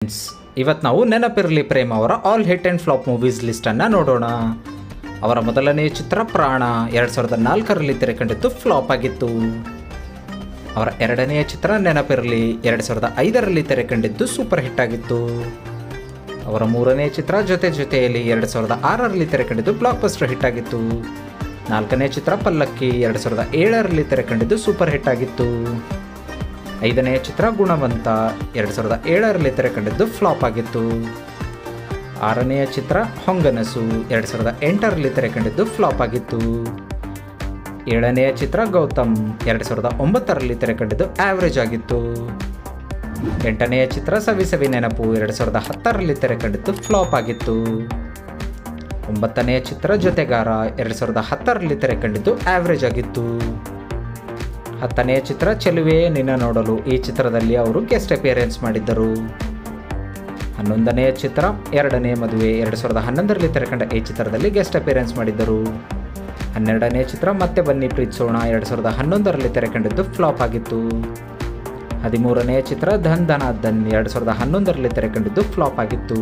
Friends, ಇವತ್ತು ನಾವು ನೆನಪಿರಲಿ ಪ್ರೇಮ್ ಅವರ all hit and flop movies ಲಿಸ್ಟನ್ನು ನೋಡೋಣ. ಅವರ ಮೊದಲನೆಯ ಚಿತ್ರ ಪ್ರಾಣ 2004ರಲ್ಲಿ ತೆರೆಕಂಡಿದ್ದು ಫ್ಲಾಪ್ ಆಗಿತ್ತು. ಅವರ ಎರಡನೆಯ ಚಿತ್ರ ನೆನಪಿರಲಿ 2005ರಲ್ಲಿ ತೆರೆಕಂಡಿದ್ದು ಸೂಪರ್ ಹಿಟ್ ಆಗಿತ್ತು. ಅವರ ಮೂರನೆಯ ಚಿತ್ರ ಜೊತೆ ಜೊತೆಯಲ್ಲಿ 2006ರಲ್ಲಿ ತೆರೆಕಂಡಿದ್ದು ಬ್ಲಾಕ್ ಬಸ್ಟರ್ ಹಿಟ್ ಆಗಿತ್ತು. ನಾಲ್ಕನೇ ಚಿತ್ರ ಪಲ್ಲಕ್ಕಿ 2007ರಲ್ಲಿ ತೆರೆಕಂಡಿದ್ದು ಸೂಪರ್ ಹಿಟ್ ಆಗಿತ್ತು. ಐದನೆಯ ಚಿತ್ರ ಗುಣವಂತ 2007ರಲ್ಲಿ ತೆರೆಕಂಡಿದ್ದು ಫ್ಲಾಪ್ ಆಗಿತ್ತು. ಆರನೆಯ ಚಿತ್ರ ಹೊಂಗನಸು 2008ರಲ್ಲಿ ತೆರೆಕಂಡಿದ್ದು ಫ್ಲಾಪ್ ಆಗಿತ್ತು. ಏಳನೆಯ ಚಿತ್ರ ಗೌತಮ್ 2009ರಲ್ಲಿ ತೆರೆಕಂಡಿದ್ದು ಆವ್ರೇಜ್ ಆಗಿತ್ತು. ಎಂಟನೆಯ ಚಿತ್ರ ಸವಿಸವಿ ನೆನಪು 2010ರಲ್ಲಿ ತೆರೆಕಂಡಿದ್ದು ಫ್ಲಾಪ್ ಆಗಿತ್ತು. ಒಂಬತ್ತನೆಯ ಚಿತ್ರ ಜೊತೆಗಾರ 2010ರಲ್ಲಿ ತೆರೆಕಂಡಿದ್ದು ಆವ್ರೇಜ್ ಆಗಿತ್ತು. ಹತ್ತನೆಯ ಚಿತ್ರ ಚೆಲುವೆ ನಿನ್ನ ನೋಡಲು, ಈ ಚಿತ್ರದಲ್ಲಿ ಅವರು ಗೆಸ್ಟ್ ಅಪಿಯರೆನ್ಸ್ ಮಾಡಿದ್ದರು. 11ನೆಯ ಚಿತ್ರ ಎರಡನೇ ಮದುವೆ 2011ರಲ್ಲಿ ತೆರೆಕಂಡ ಈ ಚಿತ್ರದಲ್ಲಿ ಗೆಸ್ಟ್ ಅಪಿಯರೆನ್ಸ್ ಮಾಡಿದ್ದರು. 12ನೇ ಚಿತ್ರ ಮತ್ತೆ ಬನ್ನಿ ಪ್ರೀತಿಸೋಣ 2011ರಲ್ಲಿ ತೆರೆಕಂಡಿದ್ದು ಫ್ಲಾಪ್ ಆಗಿತ್ತು. 13ನೆಯ ಚಿತ್ರ ಧನ್ ಧನ ಧನ್ 2011ರಲ್ಲಿ ತೆರೆಕಂಡಿದ್ದು ಫ್ಲಾಪ್ ಆಗಿತ್ತು.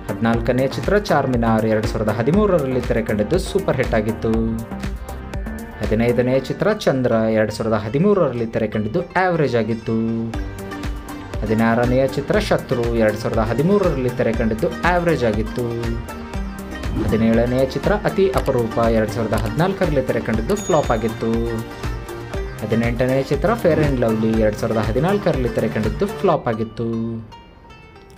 14ನೇ ಚಿತ್ರ ಚಾರ್ಮಿನಾರ್ 2013ರಲ್ಲಿ ತೆರೆಕಂಡಿದ್ದು ಸೂಪರ್ ಹಿಟ್ ಆಗಿತ್ತು. 15ನೇ ಚಿತ್ರ ಚಂದ್ರ 2013ರಲ್ಲಿ ತೆರೆಕಂಡಿದ್ದು ಆವ್ರೇಜ್ ಆಗಿತ್ತು. 16ನೆಯ ಚಿತ್ರ ಶತ್ರು 2013ರಲ್ಲಿ ತೆರೆಕಂಡಿದ್ದು ಆವ್ರೇಜ್ ಆಗಿತ್ತು. 17ನೆಯ ಚಿತ್ರ ಅತಿ ಅಪರೂಪ 2014ರಲ್ಲಿ ತೆರೆಕಂಡಿದ್ದು ಫ್ಲಾಪ್ ಆಗಿತ್ತು. 18ನೆಯ ಚಿತ್ರ ಫೇರ್ ಆ್ಯಂಡ್ ಲವ್ಲಿ 2014ರಲ್ಲಿ ತೆರೆಕಂಡಿದ್ದು ಫ್ಲಾಪ್ ಆಗಿತ್ತು.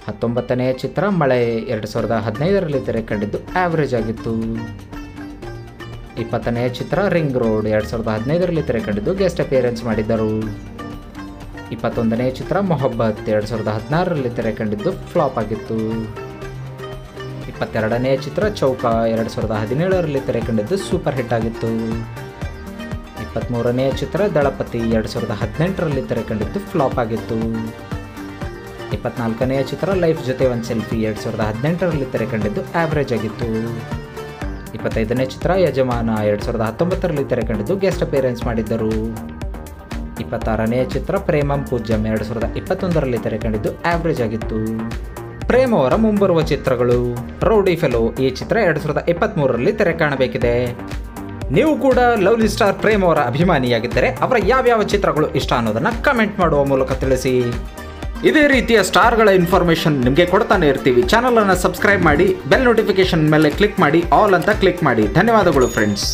19ನೆಯ ಚಿತ್ರ ಮಳೆ 2015ರಲ್ಲಿ ತೆರೆಕಂಡಿದ್ದು ಆವ್ರೇಜ್ ಆಗಿತ್ತು. 20ನೆಯ ಚಿತ್ರ ರಿಂಗ್ ರೋಡ್ 2015ರಲ್ಲಿ ತೆರೆಕಂಡಿದ್ದು ಗೆಸ್ಟ್ ಅಪಿಯರೆನ್ಸ್ ಮಾಡಿದ್ದರು. 21ನೆಯ ಚಿತ್ರ ಮೊಹಬ್ಬತ್ 2016ರಲ್ಲಿ ತೆರೆಕಂಡಿದ್ದು ಫ್ಲಾಪ್ ಆಗಿತ್ತು. 22ನೆಯ ಚಿತ್ರ ಚೌಕ 2017ರಲ್ಲಿ ತೆರೆಕಂಡಿದ್ದು ಸೂಪರ್ ಹಿಟ್ ಆಗಿತ್ತು. 23ನೆಯ ಚಿತ್ರ ದಳಪತಿ 2018ರಲ್ಲಿ ತೆರೆಕಂಡಿದ್ದು ಫ್ಲಾಪ್ ಆಗಿತ್ತು. 24ನೆಯ ಚಿತ್ರ ಲೈಫ್ ಜೊತೆ ಒಂದು ಸೆಲ್ಫಿ 2018ರಲ್ಲಿ ತೆರೆಕಂಡಿದ್ದು ಆವ್ರೇಜ್ ಆಗಿತ್ತು. 25ನೇ ಚಿತ್ರ ಯಜಮಾನ 2019ರಲ್ಲಿ ತೆರೆಕಂಡಿದ್ದು ಗೆಸ್ಟ್ ಅಪಿಯರೆನ್ಸ್ ಮಾಡಿದ್ದರು. 26ನೆಯ ಚಿತ್ರ ಪ್ರೇಮಂ ಪೂಜ್ಯಂ 2021ರಲ್ಲಿ ತೆರೆಕಂಡಿದ್ದು ಆವ್ರೇಜ್ ಆಗಿತ್ತು. ಪ್ರೇಮ್ ಅವರ ಮುಂಬರುವ ಚಿತ್ರಗಳು ರೌಡಿ ಫೆಲೋ, ಈ ಚಿತ್ರ 2023ರಲ್ಲಿ ತೆರೆ ಕಾಣಬೇಕಿದೆ. ನೀವು ಕೂಡ ಲವ್ಲಿ ಸ್ಟಾರ್ ಪ್ರೇಮ್ ಅವರ ಅಭಿಮಾನಿಯಾಗಿದ್ದರೆ ಅವರ ಯಾವ್ಯಾವ ಚಿತ್ರಗಳು ಇಷ್ಟ ಅನ್ನೋದನ್ನು ಕಮೆಂಟ್ ಮಾಡುವ ಮೂಲಕ ತಿಳಿಸಿ. ಇದೇ ರೀತಿಯ ಸ್ಟಾರ್ಗಳ ಇನ್ಫಾರ್ಮೇಷನ್ ನಿಮಗೆ ಕೊಡ್ತಾನೆ ಇರ್ತೀವಿ. ಚಾನಲನ್ನು ಸಬ್ಸ್ಕ್ರೈಬ್ ಮಾಡಿ, ಬೆಲ್ ನೋಟಿಫಿಕೇಶನ್ ಮೇಲೆ ಕ್ಲಿಕ್ ಮಾಡಿ, ಆಲ್ ಅಂತ ಕ್ಲಿಕ್ ಮಾಡಿ. ಧನ್ಯವಾದಗಳು ಫ್ರೆಂಡ್ಸ್.